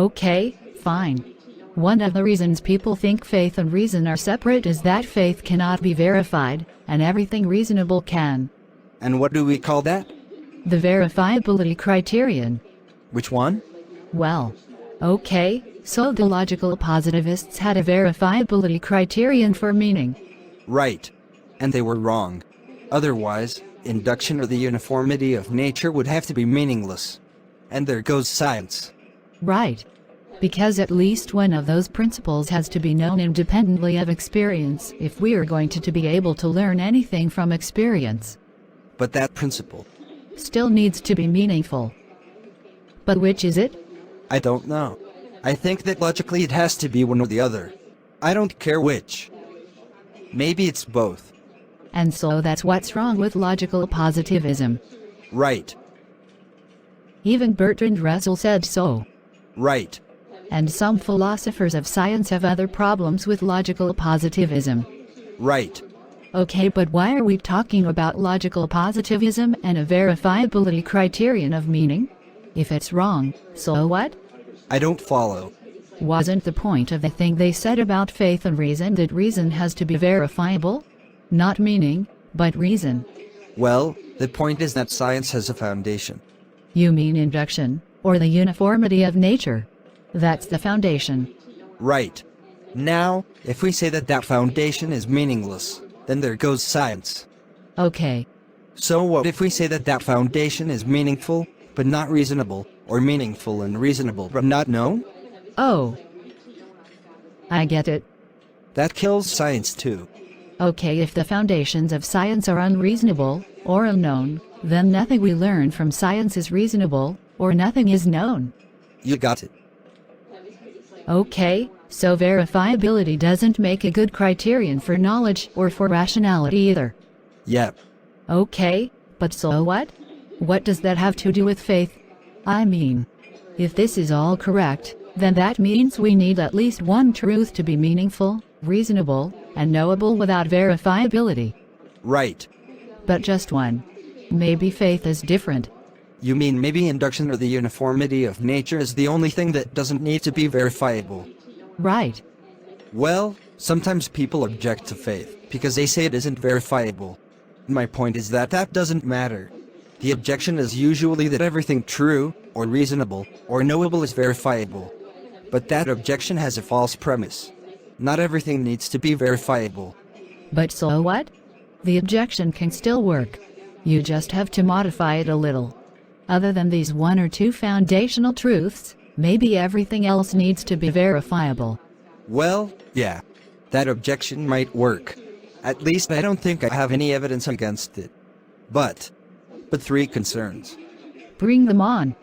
Okay, fine. One of the reasons people think faith and reason are separate is that faith cannot be verified, and everything reasonable can. And what do we call that? The verifiability criterion. Which one? Well, okay, so the logical positivists had a verifiability criterion for meaning. Right. And they were wrong. Otherwise, induction or the uniformity of nature would have to be meaningless. And there goes science. Right. Because at least one of those principles has to be known independently of experience if we are going to be able to learn anything from experience. But that principle Still needs to be meaningful. But which is it? I don't know. I think that logically it has to be one or the other. I don't care which. Maybe it's both. And so that's what's wrong with logical positivism. Right. Even Bertrand Russell said so. Right. And some philosophers of science have other problems with logical positivism. Right. Okay, but why are we talking about logical positivism and a verifiability criterion of meaning? If it's wrong, so what? I don't follow. Wasn't the point of the thing they said about faith and reason that reason has to be verifiable? Not meaning, but reason. Well, the point is that science has a foundation. You mean induction, or the uniformity of nature? That's the foundation. Right. Now, if we say that that foundation is meaningless, then there goes science. Okay. So what if we say that that foundation is meaningful, but not reasonable, or meaningful and reasonable but not known? Oh. I get it. That kills science too. Okay, if the foundations of science are unreasonable, or unknown, then nothing we learn from science is reasonable, or nothing is known. You got it. Okay, so verifiability doesn't make a good criterion for knowledge or for rationality either. Yep. Okay, but so what? What does that have to do with faith? I mean, if this is all correct, then that means we need at least one truth to be meaningful, reasonable, and knowable without verifiability. Right. But just one. Maybe faith is different. You mean maybe induction or the uniformity of nature is the only thing that doesn't need to be verifiable? Right. Well, sometimes people object to faith because they say it isn't verifiable. My point is that that doesn't matter. The objection is usually that everything true, or reasonable, or knowable is verifiable. But that objection has a false premise. Not everything needs to be verifiable. But so what? The objection can still work. You just have to modify it a little. Other than these one or two foundational truths, maybe everything else needs to be verifiable. Well, yeah. That objection might work. At least I don't think I have any evidence against it. But 3 concerns. Bring them on.